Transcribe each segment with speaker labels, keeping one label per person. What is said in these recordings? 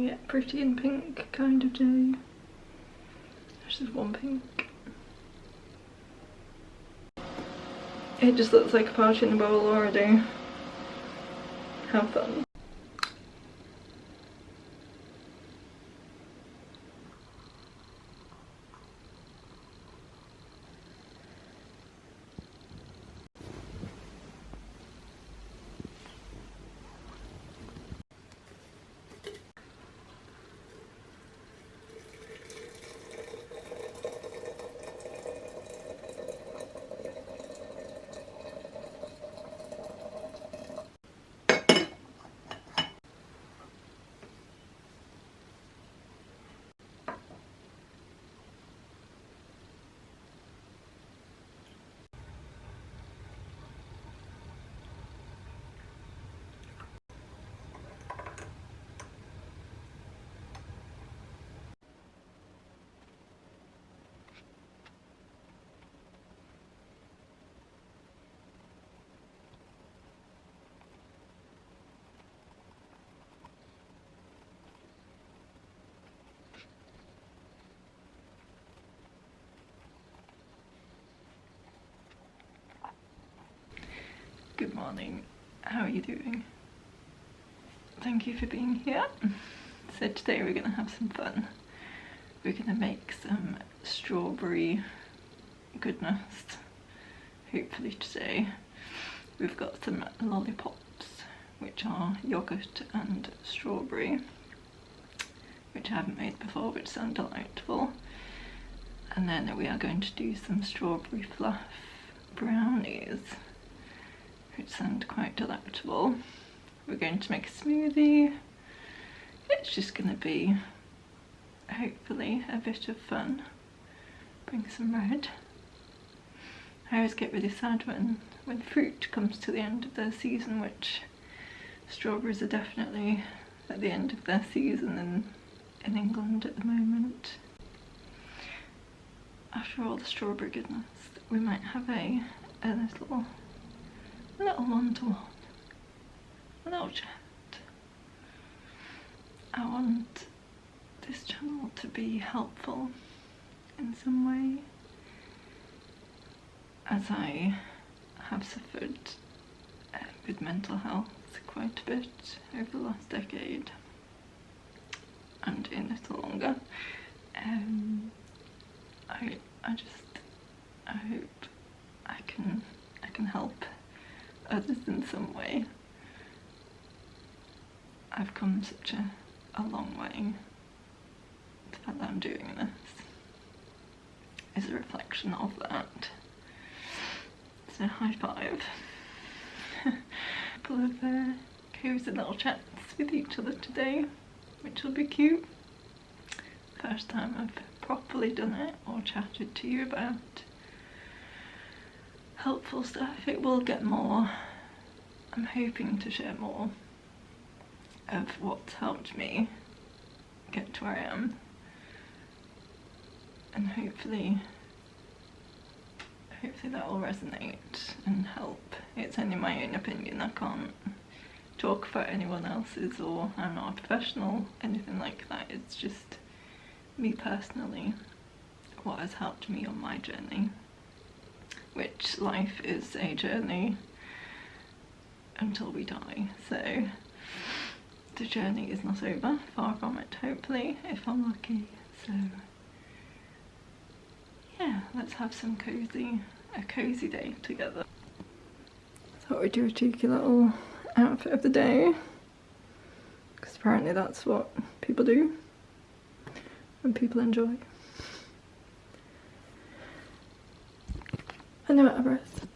Speaker 1: a pretty in pink kind of day. There's just one pink. It just looks like a party in the bowl already. How fun. Good morning, how are you doing? Thank you for being here. So today we're gonna have some fun. We're gonna make some strawberry goodness, hopefully today. We've got some lollipops, which are yoghurt and strawberry, which I haven't made before, which sound delightful. And then we are going to do some strawberry fluff brownies, which sound quite delectable. We're going to make a smoothie. It's just going to be, hopefully, a bit of fun. Bring some red. I always get really sad when fruit comes to the end of their season, which strawberries are definitely at the end of their season in England at the moment. After all the strawberry goodness, we might have a little one-to-one, a little chat. I want this channel to be helpful in some way, as I have suffered with mental health quite a bit over the last decade and a little longer. I hope I can help others in some way. I've come such a long way. The fact that I'm doing this is a reflection of that. So high five. Full of cozy little chats with each other today, which will be cute. First time I've properly done it or chatted to you about helpful stuff. It will get more. I'm hoping to share more of what's helped me get to where I am, and hopefully that will resonate and help. It's only my own opinion, I can't talk for anyone else's, or I'm not a professional, anything like that. It's just me personally, what has helped me on my journey, which life is a journey until we die, so the journey is not over, far from it, hopefully, if I'm lucky. So yeah, let's have a cozy day together. Thought we'd do a cheeky little outfit of the day, because apparently that's what people do and people enjoy. I know out of breath.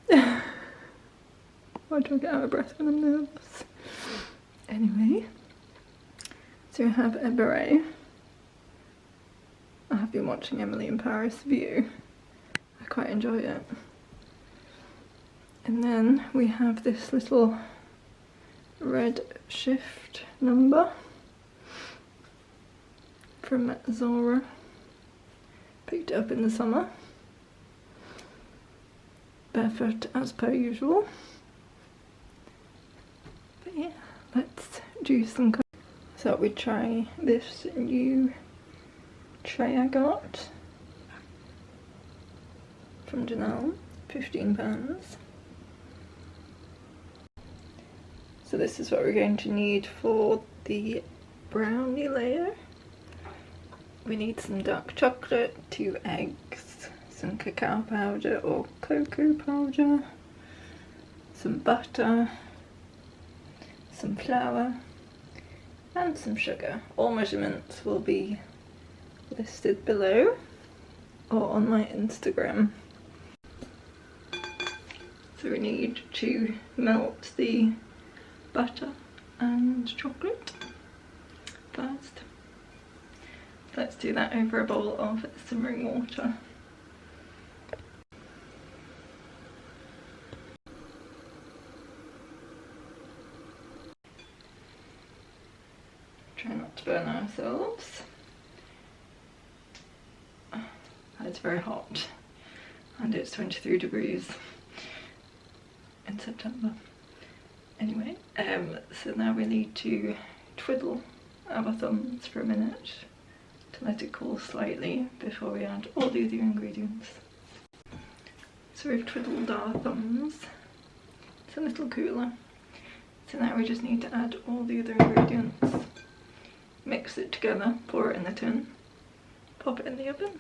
Speaker 1: Why do I get out of breath when I'm nervous? Anyway, so I have a beret. I have been watching Emily in Paris View. I quite enjoy it. And then we have this little red shift number from Zara. Picked it up in the summer. Barefoot as per usual. But yeah, let's do some. thought we'd try this new tray I got from Janelle, £15. So this is what we're going to need for the brownie layer. We need some dark chocolate, 2 eggs, some cacao powder or cocoa powder, some butter, some flour and some sugar. All measurements will be listed below or on my Instagram. So we need to melt the butter and chocolate first. Let's do that over a bowl of simmering water. Try not to burn ourselves. It's very hot and it's 23 degrees in September. Anyway, so now we need to twiddle our thumbs for a minute to let it cool slightly before we add all the other ingredients. So we've twiddled our thumbs. It's a little cooler. So now we just need to add all the other ingredients. Mix it together, pour it in the tin, pop it in the oven.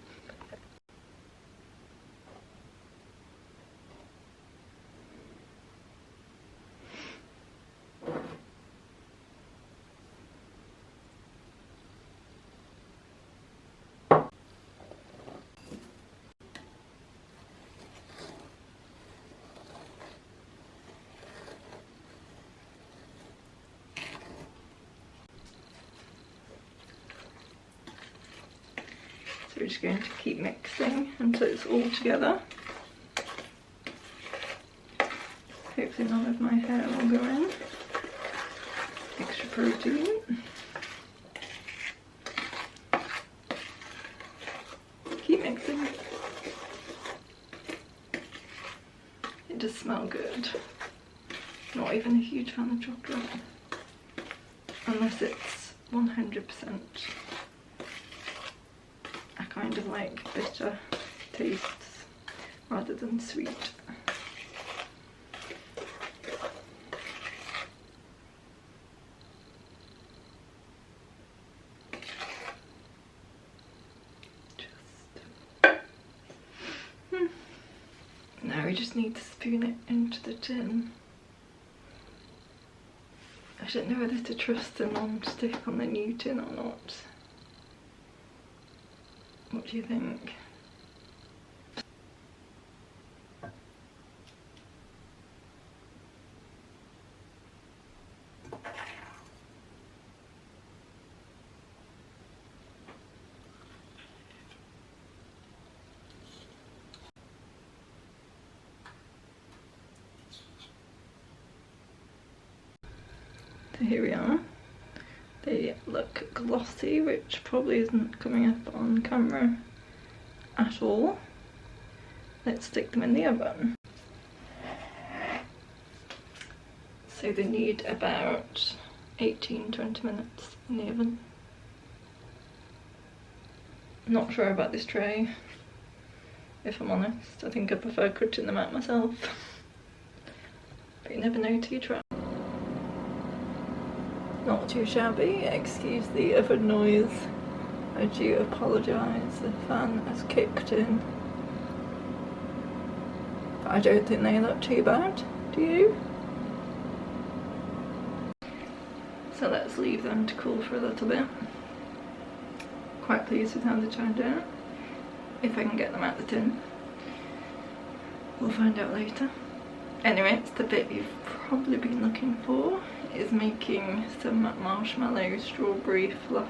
Speaker 1: So we're just going to keep mixing until it's all together. Hopefully none of my hair will go in. Extra protein. Keep mixing. It does smell good. Not even a huge fan of chocolate. Unless it's 100%. Kind of like bitter tastes rather than sweet. Now we just need to spoon it into the tin. I don't know whether to trust the non-stick on the new tin or not. What do you think? So here we are. They look glossy, which probably isn't coming up on camera at all. Let's stick them in the oven. So they need about 18-20 minutes in the oven. Not sure about this tray, if I'm honest. I think I prefer cutting them out myself. But you never know till you try. Not too shabby, excuse the oven noise. I do apologise, the fan has kicked in. But I don't think they look too bad, do you? So let's leave them to cool for a little bit. Quite pleased with how they turned out. If I can get them out the tin. We'll find out later. Anyway, it's the bit you've probably been looking for, is making some marshmallow strawberry fluff,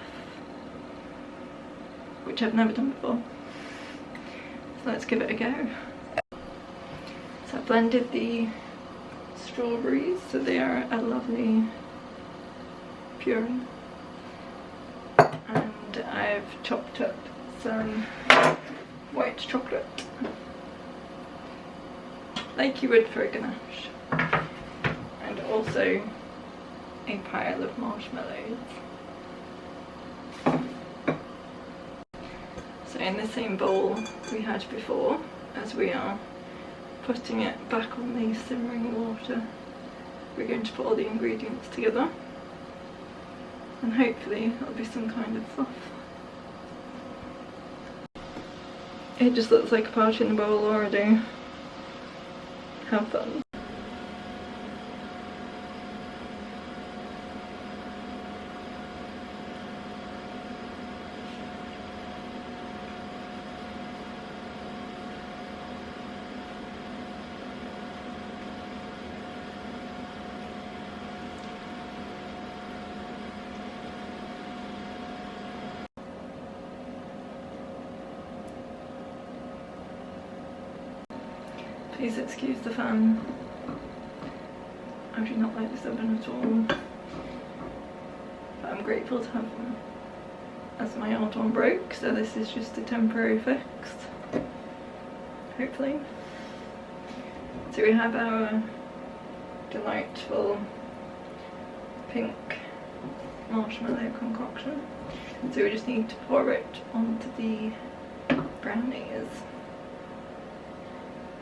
Speaker 1: which I've never done before. So let's give it a go. So I've blended the strawberries so they are a lovely puree, and I've chopped up some white chocolate like you would for a ganache, and also a pile of marshmallows. in the same bowl we had before, as we are putting it back on the simmering water, we're going to put all the ingredients together and hopefully it'll be some kind of fluff. It just looks like a party in the bowl already. How fun. Please excuse the fan. I do not like this oven at all. But I'm grateful to have one, as my old one broke, so this is just a temporary fix. Hopefully. So we have our delightful pink marshmallow concoction. So we just need to pour it onto the brownies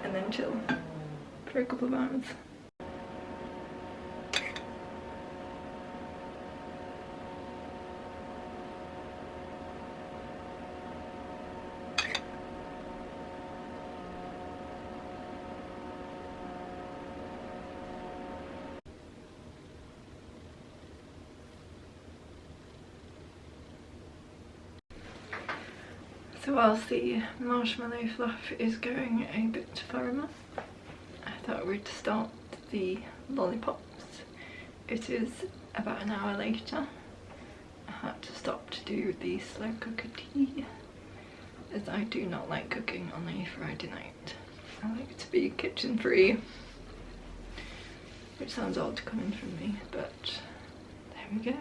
Speaker 1: and then chill for a couple of hours. So whilst the marshmallow fluff is going a bit firmer, I thought we'd start the lollipops. It is about an hour later. I had to stop to do the slow cooker tea, as I do not like cooking on a Friday night. I like to be kitchen free, which sounds odd coming from me, but there we go.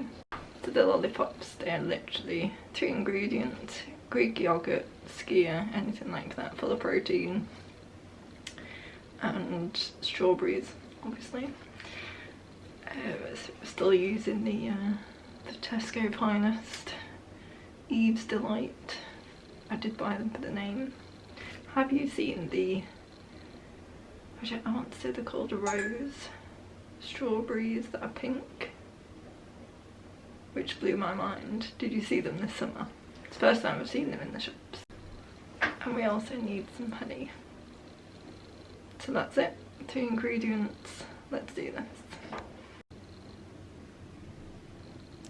Speaker 1: So the lollipops, they are literally 3 ingredients: Greek yoghurt, skyr, anything like that, full of protein, and strawberries, obviously. Still using the Tesco Finest Eve's Delight. I did buy them for the name. Have you seen the, I want to say they're called rose strawberries that are pink, which blew my mind? Did you see them this summer? It's the first time I've seen them in the shops. And we also need some honey. So that's it, 2 ingredients, let's do this.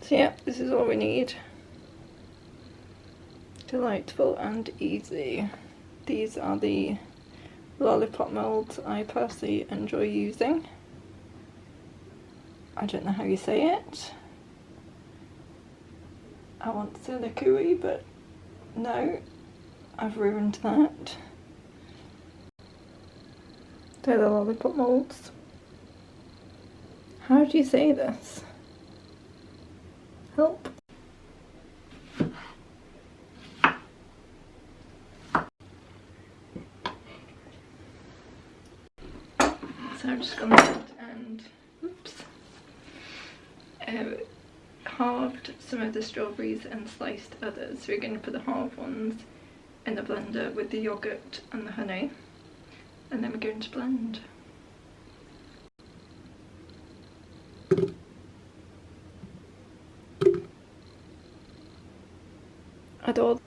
Speaker 1: So yeah, this is all we need. Delightful and easy. These are the lollipop molds I personally enjoy using. I don't know how you say it. I want to say liqueur, but no, I've ruined that. They're the lollipop molds. How do you say this? Help. So I've just gone ahead and, halved some of the strawberries and sliced others. So we're going to put the halved ones in the blender with the yoghurt and the honey, and then we're going to blend. Adore.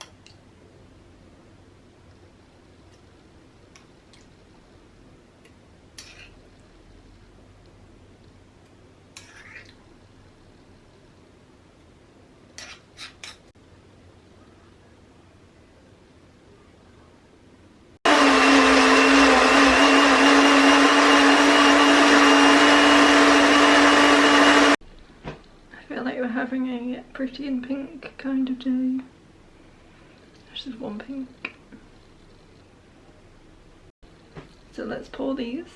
Speaker 1: Having a pretty and pink kind of day. There's just one pink. So let's pour these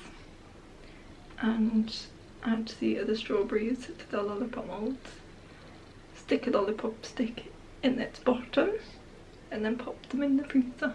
Speaker 1: and add the other strawberries to the lollipop molds. Stick a lollipop stick in its bottom and then pop them in the freezer.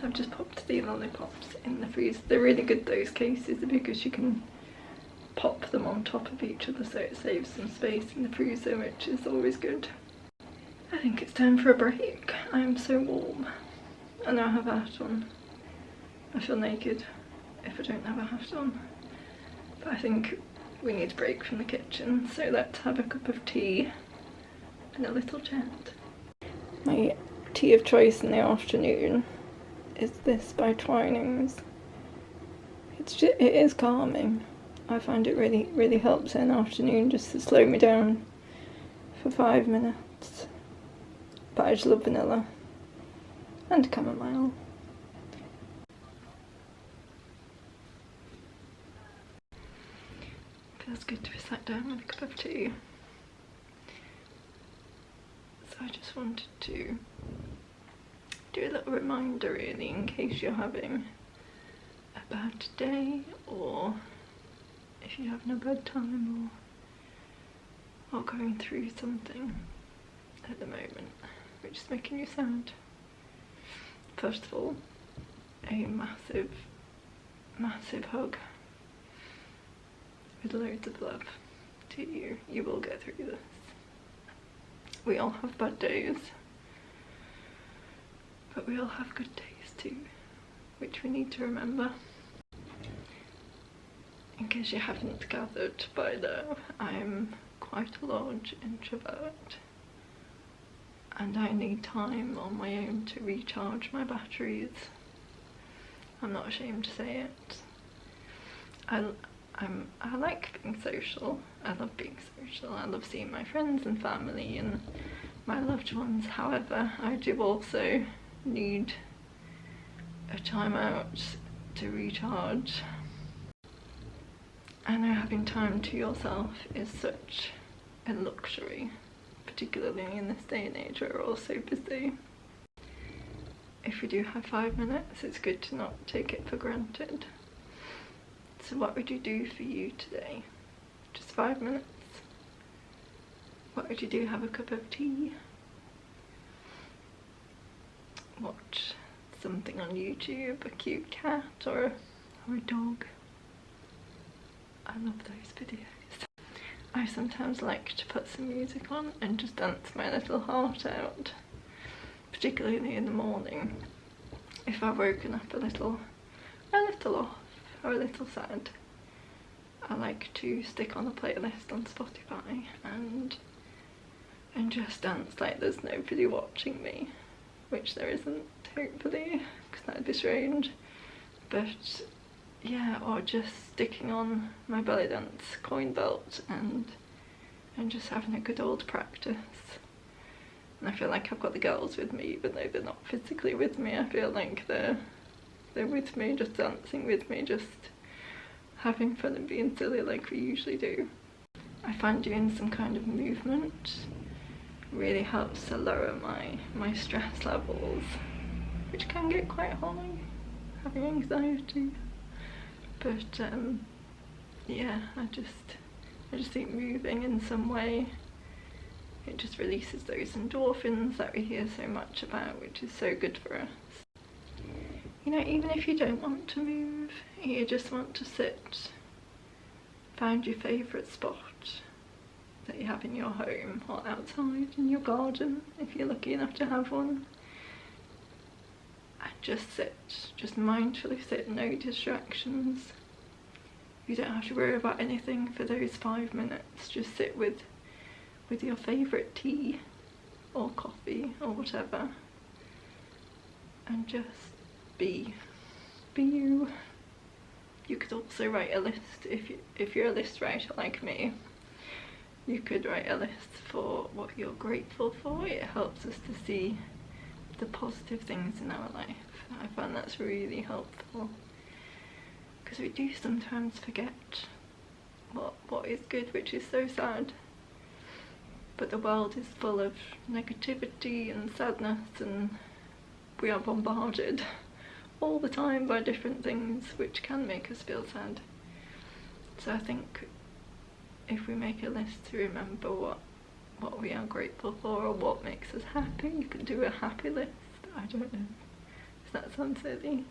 Speaker 1: I've just popped the lollipops in the freezer. They're really good, those cases, because you can pop them on top of each other, so it saves some space in the freezer, which is always good. I think it's time for a break. I am so warm. I know I have a hat on. I feel naked if I don't have a hat on. But I think we need a break from the kitchen, so let's have a cup of tea and a little chat. My tea of choice in the afternoon is this by Twinings. It is calming. I find it really helps in the afternoon just to slow me down for 5 minutes. But I just love vanilla and chamomile. Feels good to be sat down with a cup of tea. So I just wanted to do a little reminder really, in case you're having a bad day, or if you're having a bad time, or going through something at the moment which is making you sad. First of all, a massive hug with loads of love to you. You will get through this. We all have bad days, but we all have good days too, which we need to remember. In case you haven't gathered by now, I'm quite a large introvert, and I need time on my own to recharge my batteries. I'm not ashamed to say it. I like being social. I love being social. I love seeing my friends and family and my loved ones. However, I do also need a time out to recharge. I know having time to yourself is such a luxury, particularly in this day and age where we're all so busy. If you do have 5 minutes, it's good to not take it for granted. So what would you do for you today? Just 5 minutes? What would you do? Have a cup of tea? Watch something on YouTube, a cute cat or a dog? I love those videos. I sometimes like to put some music on and just dance my little heart out, particularly in the morning. If I've woken up a little off or a little sad, I like to stick on a playlist on Spotify and just dance like there's nobody watching me, which there isn't, hopefully, because that'd be strange. But yeah, or just sticking on my belly dance coin belt and just having a good old practice. And I feel like I've got the girls with me, even though they're not physically with me. I feel like they're with me, just dancing with me, just having fun and being silly like we usually do. I find doing some kind of movement really helps to lower my stress levels, which can get quite high, having anxiety. But yeah, I just think moving in some way, it just releases those endorphins that we hear so much about, which is so good for us. You know, even if you don't want to move, you just want to sit, find your favourite spot that you have in your home or outside in your garden, if you're lucky enough to have one, and just sit, just mindfully sit, no distractions. You don't have to worry about anything for those 5 minutes. Just sit with your favourite tea or coffee or whatever, and just be you. You could also write a list if you're a list writer like me. You could write a list for what you're grateful for. It helps us to see the positive things in our life. I find that's really helpful, because we do sometimes forget what is good, which is so sad. But the world is full of negativity and sadness, and we are bombarded all the time by different things which can make us feel sad. So I think if we make a list to remember what we are grateful for or what makes us happy, you can do a happy list. I don't know, it's That sounds silly.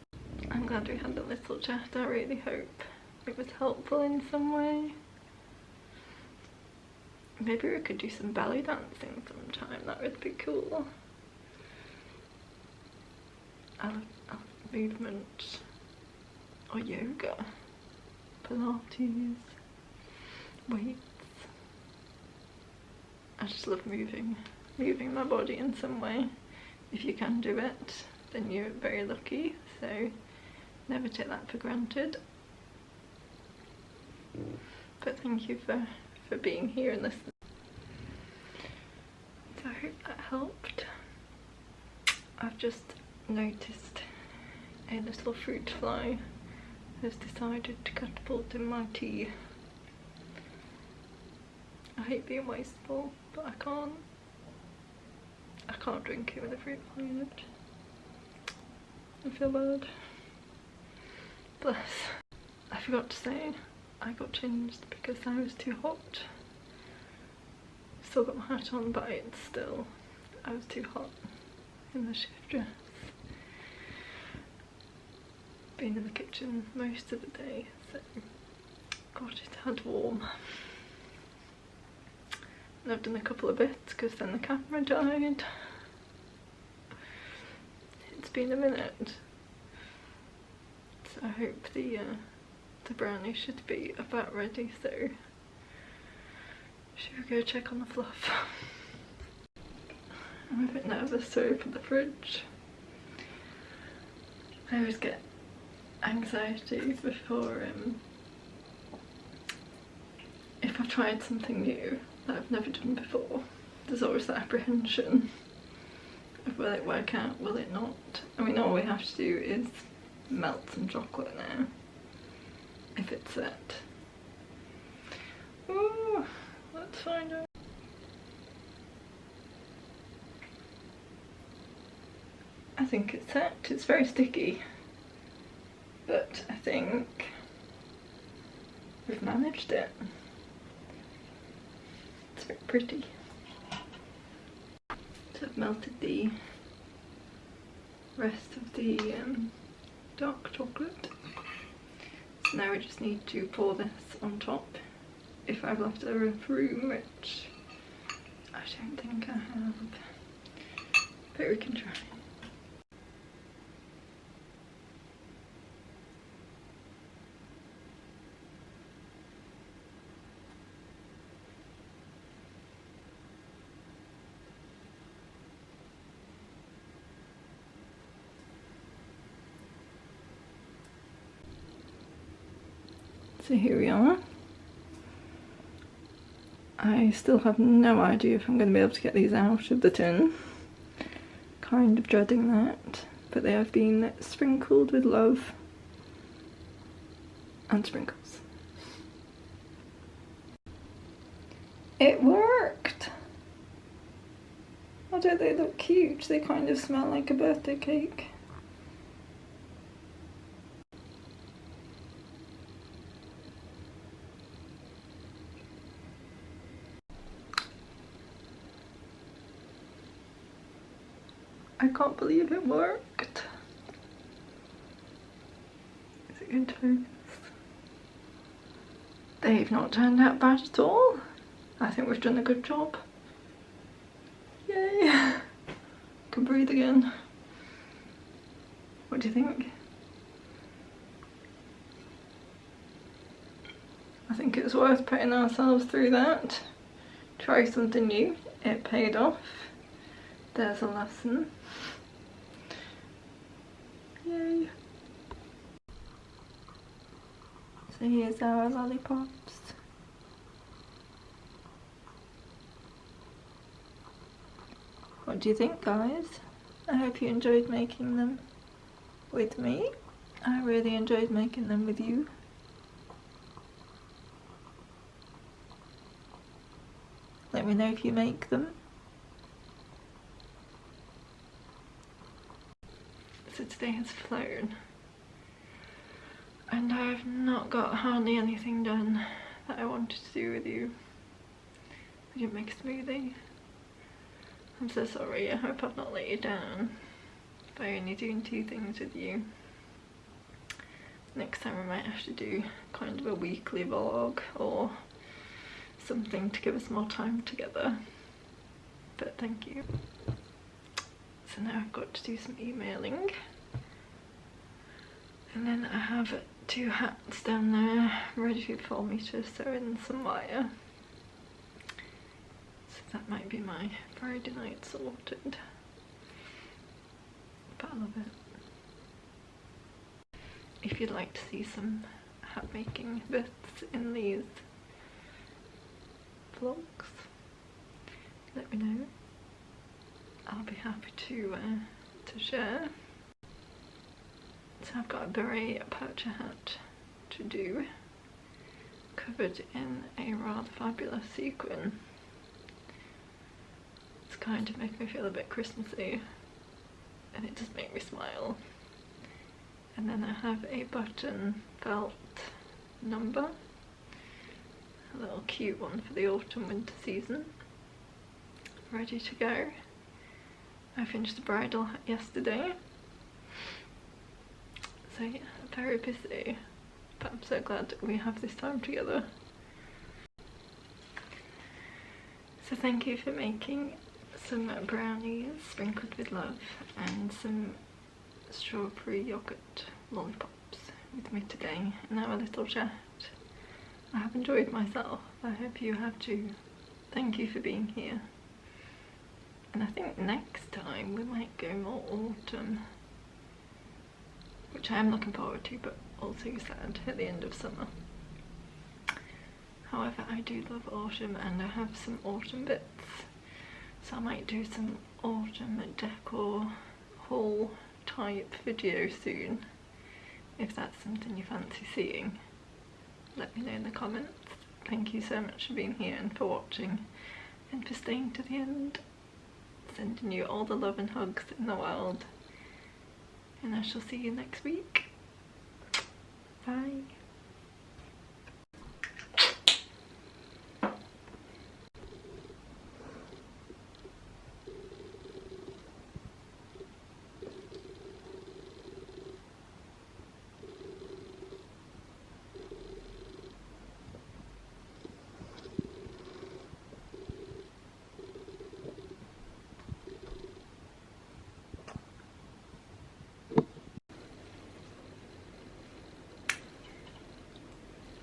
Speaker 1: I'm glad we had a little chat. I really hope it was helpful in some way. Maybe we could do some belly dancing sometime, that would be cool. I love movement, or yoga, Pilates, weights. I just love moving my body in some way. If you can do it, then you're very lucky, so never take that for granted. But thank you for being here and listening. So I hope that helped. I've just noticed a little fruit fly has decided to catapult in my tea. I hate being wasteful, but I can't drink it with a fruit fly in it. I feel bad. Bless. I forgot to say, I got changed because I was too hot. Still got my hat on, but it's still, I was too hot in the shift dress. Been in the kitchen most of the day, so got it had warm. And I've done a couple of bits because then the camera died. It's been a minute. So I hope the brownie should be about ready, so should we go check on the fluff? I'm a bit nervous to open the fridge. I always get anxiety before if I've tried something new that I've never done before. There's always that apprehension of will it work out, will it not? I mean, all we have to do is melt some chocolate now, if it's set. Ooh, let's find out. I think it's set. It's very sticky, but I think we've managed it. It's very pretty. So I've melted the rest of the dark chocolate. So now we just need to pour this on top. If I've left enough room, which I don't think I have, but we can try. So here we are. I still have no idea if I'm going to be able to get these out of the tin. Kind of dreading that, but they have been sprinkled with love and sprinkles. It worked! Oh, don't they look cute? They kind of smell like a birthday cake. I can't believe it worked. Is it going to focus? They've not turned out bad at all. I think we've done a good job. Yay! Can breathe again. What do you think? I think it's worth putting ourselves through that. Try something new. It paid off. There's a lesson. Yay. So here's our lollipops. What do you think, guys? I hope you enjoyed making them with me. I really enjoyed making them with you. Let me know if you make them. So today has flown and I have not got hardly anything done that I wanted to do with you. I didn't make a smoothie. I'm so sorry, I hope I've not let you down. by only doing 2 things with you. Next time I might have to do kind of a weekly vlog or something to give us more time together. But thank you. So now I've got to do some emailing. And then I have 2 hats down there ready for me to sew in some wire. So that might be my Friday night sorted. But I love it. If you'd like to see some hat making bits in these vlogs, let me know. I'll be happy to share. So I've got a beret poucher hat to do, covered in a rather fabulous sequin. It's kind of making me feel a bit Christmassy, and it does make me smile. And then I have a button felt number, a little cute one for the autumn winter season, ready to go. I finished the bridal hat yesterday, so yeah, very busy, but I'm so glad that we have this time together. So thank you for making some brownies sprinkled with love and some strawberry yoghurt lollipops with me today in our little chat. I have enjoyed myself. I hope you have too. Thank you for being here. And I think next time we might go more autumn, which I am looking forward to, but also sad at the end of summer. However, I do love autumn, and I have some autumn bits, so I might do some autumn decor haul type video soon. If that's something you fancy seeing, let me know in the comments. Thank you so much for being here and for watching and for staying to the end. Sending you all the love and hugs in the world, and I shall see you next week. Bye.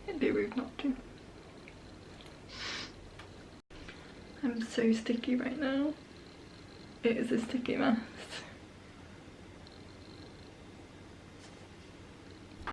Speaker 1: It'd be rude not to. I'm so sticky right now. It is a sticky mess.